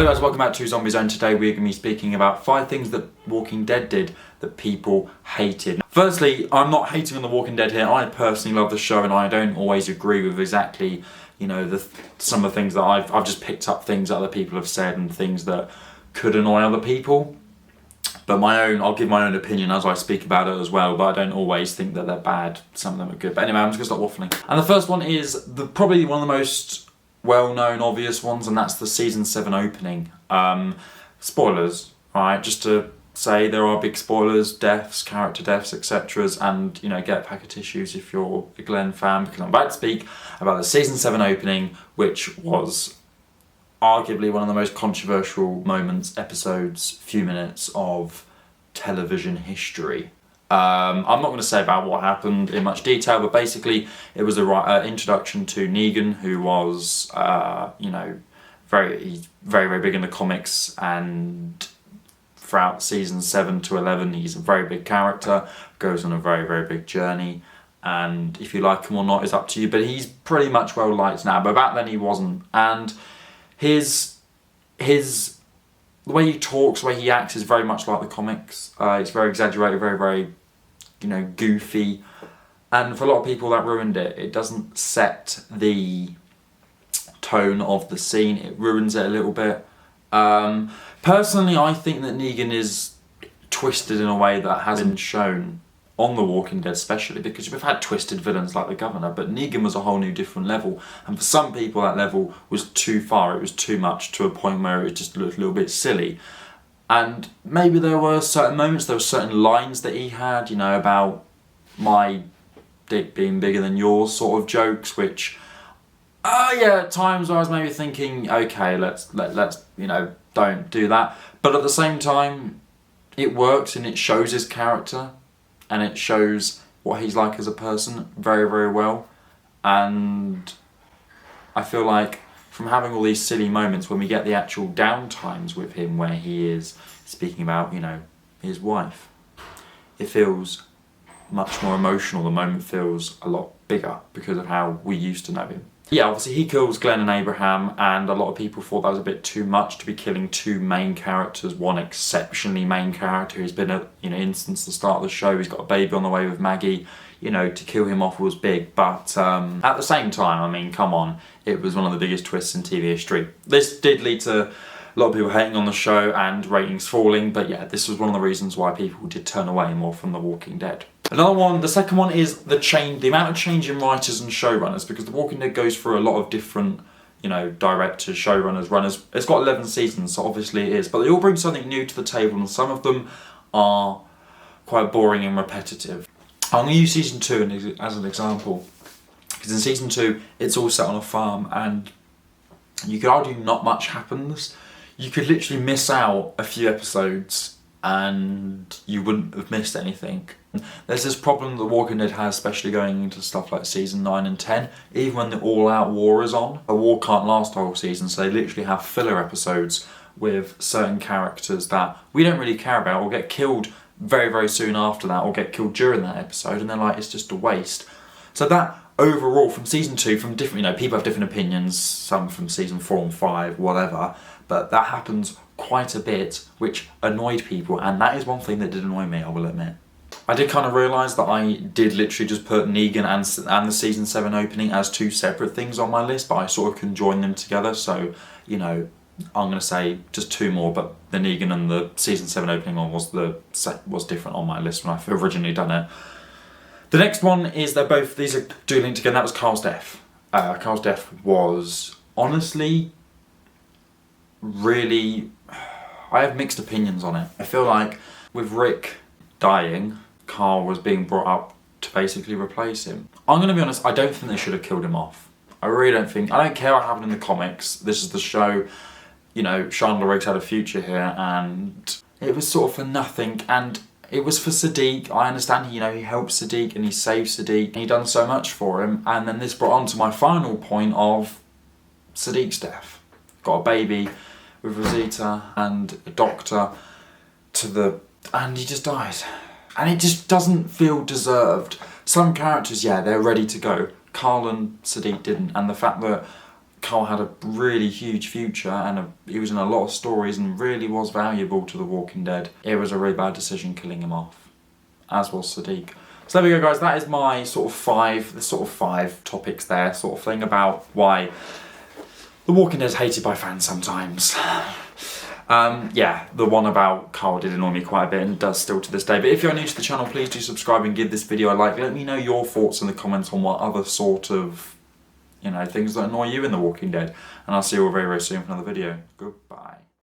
Hello guys, welcome back to Zombie Zone. Today we're going to be speaking about 5 things that Walking Dead did that people hated. Firstly, I'm not hating on The Walking Dead here. I personally love the show and I don't always agree with exactly, some of the things that I've just picked up things that other people have said and things that could annoy other people. But I'll give my own opinion as I speak about it as well, but I don't always think that they're bad. Some of them are good. But anyway, I'm just going to stop waffling. And the first one is probably one of the most well-known, obvious ones, and that's the season 7 opening. Spoilers, right? Just to say there are big spoilers, deaths, character deaths, etc. And get a pack of tissues if you're a Glenn fan, because I'm about to speak about the season 7 opening, which was arguably one of the most controversial moments, episodes, few minutes of television history. I'm not going to say about what happened in much detail, but basically it was an introduction to Negan, who was, very, very big in the comics, and throughout season 7 to 11, he's a very big character, goes on a very, very big journey, and if you like him or not is up to you, but he's pretty much well liked now, but back then he wasn't, and his the way he talks, the way he acts is very much like the comics. It's very exaggerated, very, very, goofy. And for a lot of people that ruined it. It doesn't set the tone of the scene. It ruins it a little bit. Personally, I think that Negan is twisted in a way that hasn't been shown on The Walking Dead, especially because we've had twisted villains like the Governor, but Negan was a whole new different level, and for some people that level was too far, it was too much, to a point where it just looked a little bit silly. And maybe there were certain moments, there were certain lines that he had, about my dick being bigger than yours sort of jokes, which, at times I was maybe thinking, okay, let's don't do that. But at the same time, it works and it shows his character, and it shows what he's like as a person very, very well. And I feel like from having all these silly moments, when we get the actual downtimes with him where he is speaking about, his wife, it feels much more emotional. The moment feels a lot bigger because of how we used to know him. Yeah, obviously he kills Glenn and Abraham, and a lot of people thought that was a bit too much to be killing 2 main characters, one exceptionally main character who's been in since the start of the show. He's got a baby on the way with Maggie. To kill him off was big, but at the same time, come on, it was one of the biggest twists in TV history. This did lead to a lot of people hating on the show and ratings falling, but yeah, this was one of the reasons why people did turn away more from The Walking Dead. Another one, the second one, is the amount of change in writers and showrunners, because The Walking Dead goes through a lot of different, directors, showrunners, runners. It's got 11 seasons, so obviously it is, but they all bring something new to the table, and some of them are quite boring and repetitive. I'm going to use season 2 as an example, because in season 2, it's all set on a farm, and you could argue not much happens. You could literally miss out a few episodes and you wouldn't have missed anything. There's this problem The Walking Dead has, especially going into stuff like season 9 and 10, even when the all-out war is on. A war can't last a whole season, so they literally have filler episodes with certain characters that we don't really care about, or get killed very, very soon after that, or get killed during that episode, and they're like, it's just a waste. So that overall, from season 2, from different, people have different opinions, some from season 4 and 5, whatever, but that happens quite a bit, which annoyed people, and that is one thing that did annoy me, I will admit. I did kind of realise that I did literally just put Negan and the season 7 opening as 2 separate things on my list, but I sort of can join them together, so, I'm going to say just 2 more, but the Negan and the season 7 opening one was different on my list when I originally done it. The next one is these are do link together, that was Carl's death. Carl's death was honestly really, I have mixed opinions on it. I feel like with Rick dying, Carl was being brought up to basically replace him. I'm going to be honest, I don't think they should have killed him off. I really don't think, I don't care what happened in the comics, this is the show, Chandler Riggs had a future here, and it was sort of for nothing, and it was for Sadiq. I understand he helped Sadiq and he saved Sadiq, and he done so much for him, and then this brought on to my final point of Sadiq's death. Got a baby with Rosita and a doctor and he just dies. And it just doesn't feel deserved. Some characters, they're ready to go. Carl and Sadiq didn't, and the fact that Carl had a really huge future and he was in a lot of stories and really was valuable to The Walking Dead. It was a really bad decision killing him off, as was Sadiq. So there we go, guys. That is my sort of five topics there, sort of thing about why The Walking Dead is hated by fans sometimes. Yeah, the one about Carl did annoy me quite a bit and does still to this day. But if you're new to the channel, please do subscribe and give this video a like. Let me know your thoughts in the comments on what other sort of, things that annoy you in The Walking Dead. And I'll see you all very, very soon for another video. Goodbye.